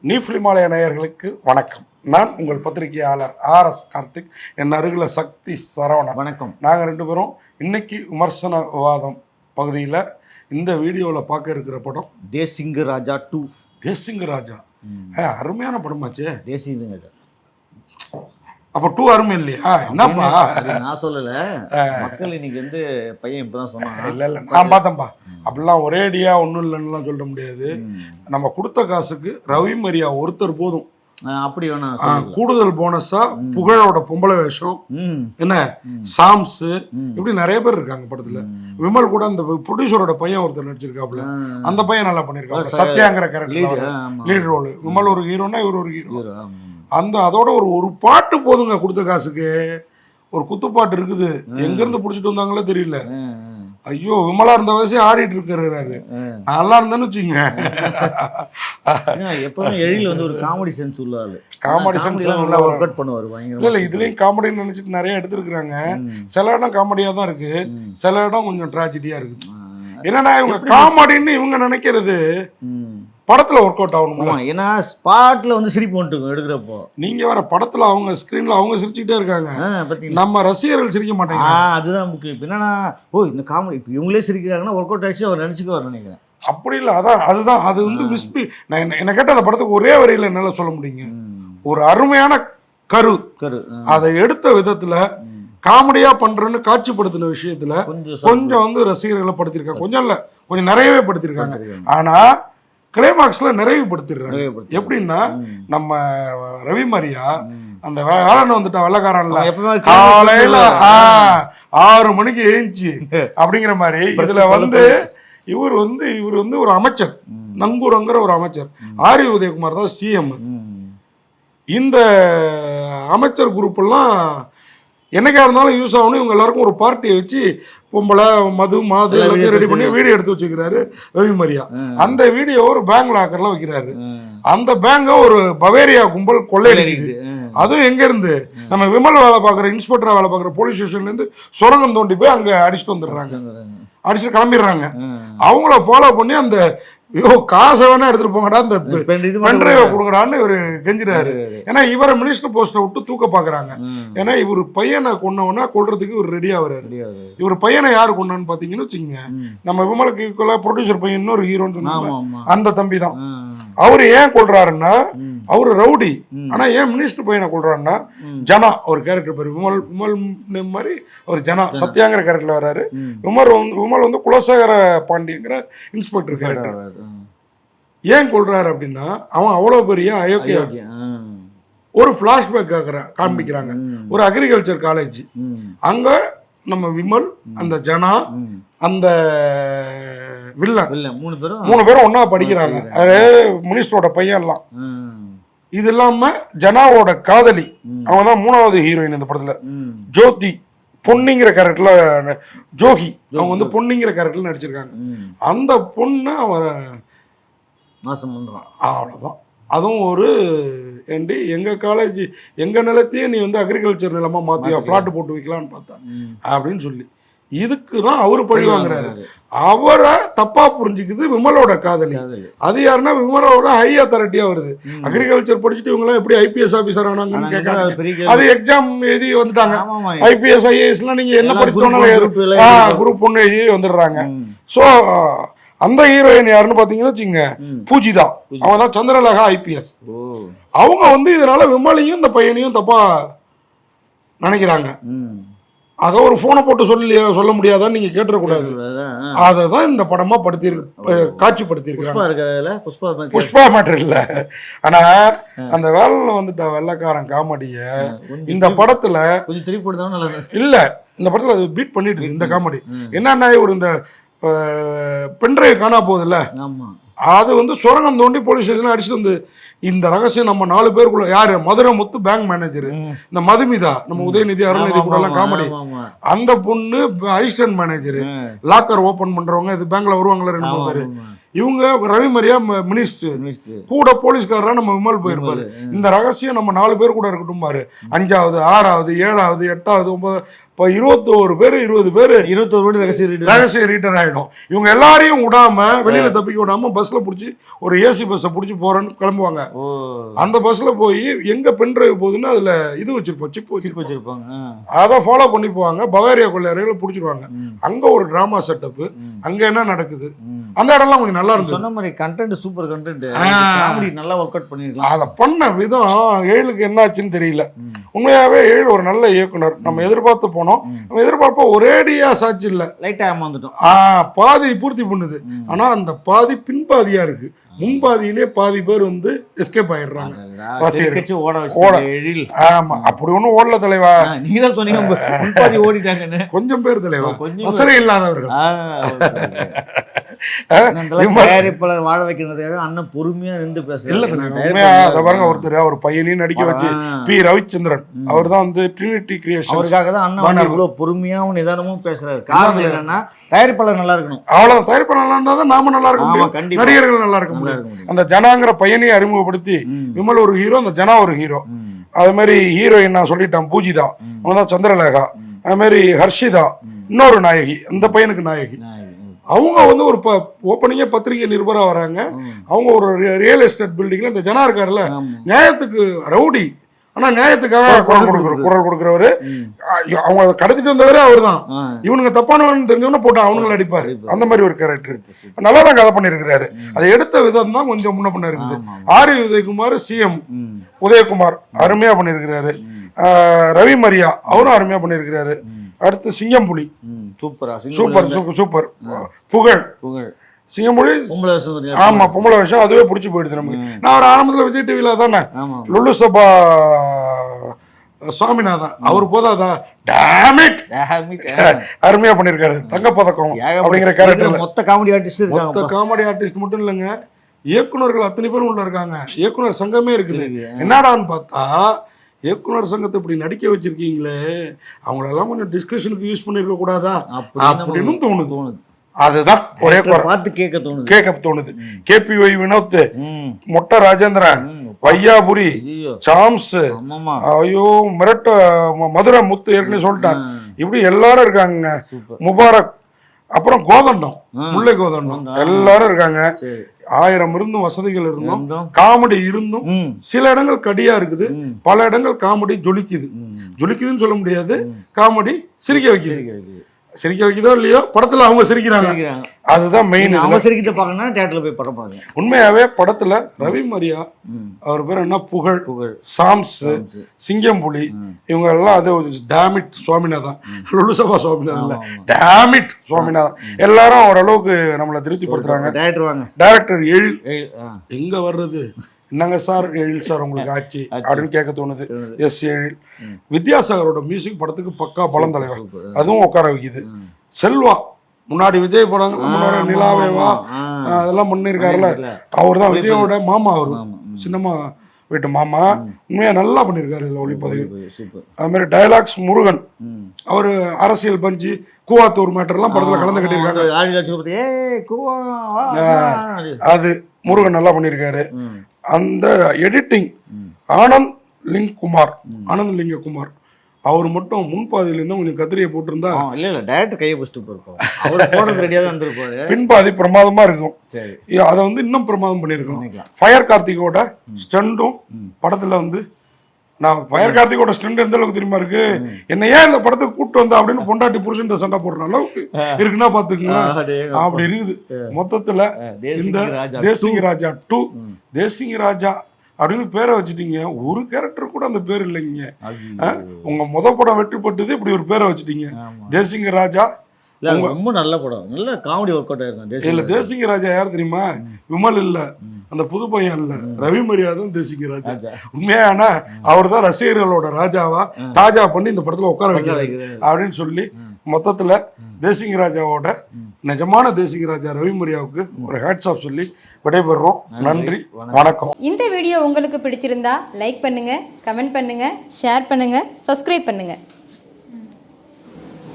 நீஃப்லிமாலய நேயர்களுக்கு வணக்கம். நான் உங்கள் பத்திரிகையாளர் ஆர்.எஸ். கார்த்திக். என் அருகில் சக்தி சரவணன். வணக்கம். நாங்கள் ரெண்டு பேரும் இன்னைக்கு விமர்சன விவாதம் பகுதியில் இந்த வீடியோவில் பார்க்க இருக்கிற படம் தேசிங்கு ராஜா 2. தேசிங்கு ராஜா அருமையான படமாச்சு. தேசிங்கு ராஜா அப்போ 2 அருமை இல்லையா? என்னப்பா நான் சொல்லல, மக்கள் இன்னைக்கு வந்து பையன் இப்பதான் சொன்னான். இல்லை நான் பார்த்தேன்ப்பா. அப்படிலாம் ஒரேடியா ஒன்றும் இல்லைன்னுலாம் சொல்ல முடியாது. நம்ம கொடுத்த காசுக்கு ரவி மரியா ஒருத்தர் போதும். அப்படி வேணா கூடுதல் போனஸா புகழோட பொம்பளை வேஷம் என்ன சாம்ஸ் இப்படி நிறைய பேர் இருக்காங்க படத்துல. விமல் கூட அந்த ப்ரொடியூசரோட பையன் ஒருத்தர் நடிச்சிருக்காப்ல, அந்த பையன் நல்லா பண்ணிருக்காங்க. சத்யாங்கிற கேரக்டர் லீட் ரோல். விமல் ஒரு ஹீரோனா இவர் ஒரு ஹீரோ. அந்த அதோட ஒரு பாட்டு போதுங்க கொடுத்த காசுக்கு. ஒரு குத்துப்பாட்டு இருக்குது, எங்க இருந்து புடிச்சிட்டு வந்தாங்களோ தெரியல. ஐயோ, விமலா இருந்த வயசு ஆடிட்டு இருக்கிறாரு. நல்லா இருந்தேன்னு வச்சுங்க. எப்பவுமே எழில் வந்து ஒரு காமெடி சென்ஸ் உள்ளாரு. காமெடி சென்ஸ் நல்லா ஒர்க் அவுட் பண்ணுவாரு பயங்கரமா. இல்ல இதுலயும் காமெடின்னு நினைச்சிட்டு நிறைய எடுத்திருக்காங்க. சில இடம் காமெடியா தான் இருக்கு, சில இடம் கொஞ்சம் டிராஜடியா இருக்குது. என்னன்னா இவங்க காமெடின்னு இவங்க நினைக்கிறது படத்துல ஒர்க் அவுட் ஆகணும். ஏன்னா ஸ்பாட்ல வந்து சிரிப்பு வந்துட்டு எடுக்கிறப்போ. நீங்க வேற படத்துல அவங்க ஸ்கிரீன்ல அவங்க சிரிச்சுக்கிட்டே இருக்காங்க, நம்ம ரசிகர்கள் சிரிக்க மாட்டாங்க. அதுதான் முக்கியம். என்னன்னா இந்த காமெடி இப்போ இவங்களே சிரிக்கிறாங்கன்னா ஒர்க் அவுட் ஆயிடுச்சு அவர் நினைச்சுக்குவார் நினைக்கிறேன். அப்படி இல்லை, அதுதான் அது வந்து மிஸ்பி. நான் என்ன கேட்ட அந்த படத்துக்கு ஒரே வரியில என்னால சொல்ல முடியுங்க. ஒரு அருமையான கரு அதை எடுத்த விதத்துல காமெடியா பண்றேன்னு காட்சிப்படுத்தின விஷயத்துல கொஞ்சம் வந்து ரசிகர்களை படுத்திருக்காங்க. கொஞ்சம் இல்ல, கொஞ்சம் நிறையவே படுத்திருக்காங்க. ஆனா கிளைமாக்ஸ்ல நிறைவுபடுத்திடுறாங்க. எப்படின்னா நம்ம ரவி மரியா அந்த வேலன் வந்துட்டா வெள்ளக்காரன்ல காலையில 6 மணிக்கு எழுந்துச்சு அப்படிங்கிற மாதிரி இதுல வந்து இவர் வந்து ஒரு அமைச்சர், நங்கூரங்கிற ஒரு அமைச்சர். ஆரி உதயகுமார் தான் சிஎம். இந்த அமைச்சர் குரூப் எல்லாம் என்னைக்கா இருந்தாலும் யூஸ் ஆகணும். இவங்க எல்லாருக்கும் ஒரு பார்ட்டியை வச்சு பொம்பளை மது எல்லாத்தையும் ரெடி பண்ணி வீடியோ எடுத்து வச்சுக்கிறாரு ரவி மரியா. அந்த வீடியோ ஒரு பேங்க் லாக்கர்ல வைக்கிறாரு. அந்த பேங்க ஒரு பவேரியா கும்பல் கொள்ளையடிக்குது. அதுவும் எங்க இருந்து நம்ம விமல் வேலை பார்க்குற இன்ஸ்பெக்டரா வேலை பார்க்குற போலீஸ் ஸ்டேஷன்ல இருந்து சுரங்கம் தோண்டி போய் அங்க அடிச்சுட்டு வந்துடுறாங்க. அடிச்சுட்டு கிளம்பிடுறாங்க. அவங்கள ஃபாலோ பண்ணி அந்த காசை வேணா எடுத்துட்டு போங்கடா, இந்த பென்ட்ரைவை கொடுங்கடான்னு இவரு கெஞ்சிறாரு. ஏன்னா இவரை மினிஸ்டர் போஸ்ட்டை விட்டு தூக்க பாக்குறாங்க. ஏன்னா இவர் பையனை கொன்னவனா கொள்றதுக்கு இவர் ரெடியா வர்றாரு. இவர் பையனை யாரு கொண்டான்னு பாத்தீங்கன்னு வச்சுக்கோங்க, நம்ம விமலுக்கு ஈக்குவலா ப்ரொடியூசர் பையன் இன்னொரு ஹீரோன்னு சொன்னாங்க, அந்த தம்பி தான். அவரு ஏன் கொள்றாருன்னா அவரு ரவுடி. ஆனா ஏன் மினிஸ்டர் பையனை கொள்றாருன்னா ஜனா ஒரு கேரக்டர் பேரு விமல் மாதிரி ஒரு ஜனா சத்யாங்கிற கேரக்டர்ல வர்றாரு. விமல் வந்து குலசேகர பாண்டியங்கிற இன்ஸ்பெக்டர் கேரக்டர். ஏன் கொள்றாரு அப்படின்னா அவன் அவ்வளவு பெரிய அயோக்கியா. ஒரு பிளாஷ்பேக் காண்பிக்கிறாங்க. ஒரு அக்ரிகல்ச்சர் காலேஜ், அங்க நம்ம விமல், அந்த ஜனா, அந்த வில்லன் 3 பேரும் ஒன்னா படிக்கிறாங்க. மினிஸ்டரோட பையன் எல்லாம். இது இல்லாம ஜனாவோட காதலி, அவங்க தான் 3வது ஹீரோயின் இந்த படத்துல, ஜோதி பொன்னிங்கிற கேரக்டர்ல, ஜோகி அவங்க வந்து பொன்னிங்கிற கேரக்டர்ல நடிச்சிருக்காங்க. அந்த பொண்ணு அவன் நாசம் பண்றான். அவ்வளவுதான். அதுவும் ஒரு ஏண்டி எங்க காலேஜ் எங்க நிலத்தையே நீ வந்து அக்ரிகல்ச்சர் நிலமா மாத்தியா, பிளாட் போட்டு வைக்கலான்னு பார்த்தா அப்படின்னு சொல்லி இதுக்குதான் அவரு பழி வாங்குறாரு. அவரை தப்பா புரிஞ்சுக்குது விமலோட காதலி. அது யாருன்னா விமலோட ஹை அத்தாரிட்டியா வருது. அக்ரிகல்ச்சர் படிச்சுட்டு இவங்க எல்லாம் எப்படி ஐபிஎஸ் ஆபீசர் ஆனாங்கன்னு கேட்காங்க. அது எக்ஸாம் எழுதி வந்துட்டாங்க. ஐபிஎஸ் ஐஏஎஸ் எல்லாம் நீங்க என்ன படிச்சோம்னாலும் குரூப் 1 எழுதி வந்துடுறாங்க. சோ அந்த ஹீரோயின் யாருன்னு பாத்தீங்கன்னா வச்சுங்க, பூஜிதா. அவங்க தான் சந்திரலேகா ஐபிஎஸ். அவங்க வந்து இதனால விமலையும் இந்த பையனையும் தப்பா நினைக்கிறாங்க. அதை ஒரு போனை போட்டு சொல்ல முடியாதான்னு நீங்க கேட்டுறக்கூடாது. அததான் இந்த படமா காட்சிப்படுத்தி இருக்காங்க. புஷ்பா மேட்டர் இல்ல. ஆனா அந்த வேலையில வந்துட்ட வெள்ளக்காரன் காமெடிய இந்த படத்துல இல்ல, இந்த படத்துல அது பீட் பண்ணிட்டு இந்த காமெடி என்னன்னா, ஒரு இந்த பென்ட்ரைவ் காணா போகுதுல்ல, அது வந்து சுரங்கம் தோண்டி போலீஸ் ஸ்டேஷன் அடிச்சுட்டு வந்து இந்த ரகசியம் நம்ம 4 பேருக்குள்ள யாரு, மதுரை முத்து பேங்க் மேனேஜர், இந்த மதுமிதா நம்ம உதயநிதி அருள்நிதி கூட எல்லாம் காமெடி, அந்த பொண்ணு அசிஸ்டன்ட் மேனேஜர், லாக்கர் ஓபன் பண்றவங்க, இது பேங்க்ல வருவாங்களா 2-3 பேரு, இவங்க ரவி மரியா மினிஸ்டர், கூட போலீஸ்காரரா நம்ம விமல் போயிருப்பாரு. இந்த ரகசியம் நம்ம 4 பேர் கூட இருக்கட்டும் பாரு, 5வது 6வது 7வது 8வது 9 இப்போ 21 பேர் 20 பேர் 21 கோடி ரகசிய ரீட்டர் ஆகிடும். இவங்க எல்லாரையும் விடாம வெளியில தப்பிக்க விடாம பஸ்ல பிடிச்சி ஒரு ஏசி பஸ்ஸை பிடிச்சி போறேன்னு கிளம்புவாங்க. அந்த பஸ்ல போய் எங்க பென் டிரைவ் போகுதுன்னு அதுல இது வச்சிருப்போம், சிப் வச்சிருப்பாங்க. அதை ஃபாலோ பண்ணி போவாங்க. பவாரியா கொள்ளையறையில பிடிச்சிருவாங்க. அங்க ஒரு டிராமா செட்டப், அங்க என்ன நடக்குது அந்த இடம்லாம் கொஞ்சம் நல்லா இருந்துச்சு. சொன்ன மாதிரி கண்டென்ட் சூப்பர் கண்டென்ட், காமெடி நல்லா ஒர்க் அவுட் பண்ணிருக்கலாம். அதை பண்ண விதம் ஏழுக்கு என்னாச்சுன்னு தெரியல. உண்மையாவே ஏழு ஒரு நல்ல இயக்குனர். நம்ம எதிர்பார்த்து போனோம். நம்ம எதிர்பார்ப்ப ஒரேடியா சாட்சி இல்ல, லைட்டா ஏமாந்துட்டோம். பாதி பூர்த்தி பண்ணுது. ஆனா அந்த பாதி பின்பாதியா இருக்கு. முன்பாதியிலே பாதி பேர் வந்து எஸ்கேப் ஆயிடுறாங்க. ஆமா, அப்படி ஒண்ணும் ஓடல தலைவா. நீங்க தான் சொன்னீங்க முன்பாதி ஓடிட்டாங்கன்னு. கொஞ்சம் பேர் தலைவா, வசதி இல்லாதவர்கள். தயாரிப்பாளர் வாழ வைக்கிறதுக்காக அண்ணன் பொறுமையா நின்று பேசுறாரு. இல்ல உண்மையா அதை பாருங்க, ஒருத்தர் அவர் பையனையும் நடிக்க வச்சு பி ரவிச்சந்திரன் அவர் தான் வந்து ட்ரினிட்டி கிரியேஷன், அவருக்காக தான் அண்ணன் இவ்வளவு பொறுமையாவும் நிதானமும் பேசுறாரு. காரணம் என்னன்னா தயாரிப்பாளர் நல்லா இருக்கணும். அவ்வளவு தயாரிப்பாளர் நல்லா இருந்தா தான் நாம நல்லா இருக்க முடியும், நடிகர்கள் நல்லா இருக்க முடியும். அந்த ஜனாங்கிற பையனையும் அறிமுகப்படுத்தி விமல் ஒரு ஹீரோ, அந்த ஜனா ஒரு ஹீரோ. அது மாதிரி ஹீரோயின் நான் சொல்லிட்டேன் பூஜிதா, அவங்க தான் சந்திரலேகா. அது மாதிரி ஹர்ஷிதா இன்னொரு நாயகி, அந்த பையனுக்கு நாயகி. அவங்க வந்து ஒரு ஓப்பனிங்கே பத்திரிகை நிருபராக வராங்க. அவங்க ஒரு ரியல் எஸ்டேட் பில்டிங்ல இந்த ஜனா இருக்காருல்ல, நியாயத்துக்கு ரவுடி, ஆனா நியாயத்துக்காக குரல் கொடுக்குறவரு. அவங்க கடத்திட்டு வந்தவரே அவர் தான். இவனுங்க தப்பானவன்னு தெரிஞ்சவன போட்டு அவனுங்களை அடிப்பாரு. அந்த மாதிரி ஒரு கேரக்டர் நல்லா தான் கதை பண்ணிருக்கிறாரு. அதை எடுத்த விதம் தான் கொஞ்சம் முன்ன பண்ண இருக்குது. ஆர் உதயகுமார், சிஎம் உதயகுமார் அருமையா பண்ணிருக்கிறாரு. ரவி மரியா அவரும் அருமையா பண்ணிருக்கிறாரு. அடுத்து சிங்கம்புலி சூப்பர் சூப்பர். புகழ் சிங்கமொழி, ஆமா பொம்பளை விஷயம் அதுவே பிடிச்சி போயிடுது நமக்கு. நான் ஒரு ஆரம்பத்தில் விஜய் டிவில தானே லுல்லு சபா சுவாமிநாதன் அவர் போதாதா டேமிட் அருமையா பண்ணிருக்காரு. தங்க பதக்கம் அப்படிங்கிற கேரக்டர். மொத்த காமெடி ஆர்டிஸ்ட், மொத்த காமெடி ஆர்டிஸ்ட் மட்டும் இல்லைங்க, இயக்குனர்கள் அத்தனை பேரும் உள்ள இருக்காங்க. இயக்குனர் சங்கமே இருக்குது. என்னடான்னு பார்த்தா இயக்குனர் சங்கத்தை இப்படி நடிக்க வச்சிருக்கீங்களே, அவங்களெல்லாம் கொஞ்சம் டிஸ்கஷனுக்கு யூஸ் பண்ணிருக்க கூடாதா அப்படின்னு தோணுது. அதுதான் ஒரே பார்த்து கேட்க தோணுது. கேபிஒய் வினோத், மொட்டை ராஜேந்திரன், வையாபுரி, சாம்ஸ், ஐயோ மிரட்ட மதுரை முத்து ஏற்கனவே சொல்லிட்டான். இப்படி எல்லாரும் இருக்காங்க. முபாரக், அப்புறம் கோதண்டம், முல்லை கோதண்டம் எல்லாரும் இருக்காங்க. 1000 இருந்தும் வசதிகள் இருந்தும் காமெடி இருந்தும் சில இடங்கள் கடியா இருக்குது, பல இடங்கள் காமெடி ஜொலிக்குதுன்னு சொல்ல முடியாது. காமெடி சிரிக்க வைக்குதோ இல்லையோ படத்துல அவங்க சிரிக்கிறாங்க. அதுதான் மெயின். அவங்க சிரிக்கிறத பார்க்கணும்னா தியேட்டர்ல போய் படம் பாருங்க. உண்மையாவே படத்துல ரவி மரியா, அவர் பேர் என்ன, புகழ், சாம்ஸ், சிங்கம்புலி, இவங்க எல்லாம் அது டேமிட் சுவாமிநாதன், லுலுசபா சுவாமிநாதன், டேமிட் சுவாமிநாதன் எல்லாரும் ஓரளவுக்கு நம்மளை திருப்திப்படுத்துறாங்க. டைரக்டர் எழில் எங்க வர்றது, என்னங்க சார் எழில் சார் உங்களுக்கு ஆச்சு அப்படின்னு கேட்க தோணுது. எஸ் எழில். வித்யாசாகரோட மியூசிக் படத்துக்கு பக்கா பலம் தலைவர், அதுவும் உட்கார வைக்குது. செல்வா முன்னாடி விஜய் படம் நிலாவேவா அதெல்லாம் பண்ணிருக்காருல்ல, அவர் தான் விஜயோட மாமா, அவரு சின்னம்மா வீட்டு மாமா. உண்மையா நல்லா பண்ணிருக்காரு இதுல ஒளிப்பதிவு. அது மாதிரி டயலாக்ஸ் முருகன், அவரு அரசியல் பஞ்சு கூவாத்தூர் மேட்டர்லாம் படத்துல கலந்து கட்டியிருக்காங்க. அது முருகன் நல்லா பண்ணிருக்காரு. அந்த எடிட்டிங் ஆனந்த் லிங்க குமார் அவர் மட்டும் முன்பாதியில இருந்தா கொஞ்சம் கத்திரியை போட்டிருந்தா டைரக்டர் கையை பிடிச்சிட்டு போயிருப்போம். அவர் போடுறது ரெடியா தான் இருந்திருப்பாரு. பின்பாதி பிரமாதமா இருக்கும். அதை வந்து இன்னும் பிரமாதம் பண்ணிருக்கணும். ஃபயர் கார்த்திகோட ஸ்டண்டும் படத்துல வந்து, நான் ஃபயர் கார்த்திகோட ஸ்டண்ட் எந்த அளவுக்கு தெரியுமா இருக்கு, என்ன ஏன் இந்த படத்துக்கு கூப்பிட்டு வந்தா அப்படின்னு பொண்டாட்டி புருஷன் சண்டை போடுற அளவுக்கு இருக்குன்னா பாத்துக்கங்களா, அப்படி இருக்குது. மொத்தத்துல இந்த தேசிங்க ராஜா 2 தேசிங்க ராஜா அப்படின்னு பேரை வச்சுட்டீங்க. ஒரு கேரக்டர் கூட அந்த பேர் இல்லைங்க. உங்க படம் வெற்றி பட்டது இப்படி ஒரு பேரை வச்சுட்டீங்க, தேசிங்க ராஜா. ரொம்ப நல்ல படம், நல்ல காமெடி ஒர்க் அவுட் ஆயிருக்கும். இல்ல தேசிங்க ராஜா யார் தெரியுமா, விமல் இல்ல, அந்த புது பையன் இல்ல, ரவி மரியா தான் தேசிங்க ராஜா. உண்மையான அவர் தான் ரசிகர்களோட ராஜாவா தாஜா பண்ணி இந்த படத்துல உட்கார வைக்கிறாரு அப்படின்னு சொல்லி, மொத்தத்துல தேசிங்க ராஜாவோட நிஜமான தேசிங்க ராஜா ரவி மரியாவுக்கு ஒரு ஹேட்ஸ் ஆஃப் சொல்லி விடைபெறுறோம். நன்றி, வணக்கம். இந்த வீடியோ உங்களுக்கு பிடிச்சிருந்தா லைக் பண்ணுங்க, கமெண்ட் பண்ணுங்க, ஷேர் பண்ணுங்க, சப்ஸ்கிரைப் பண்ணுங்க.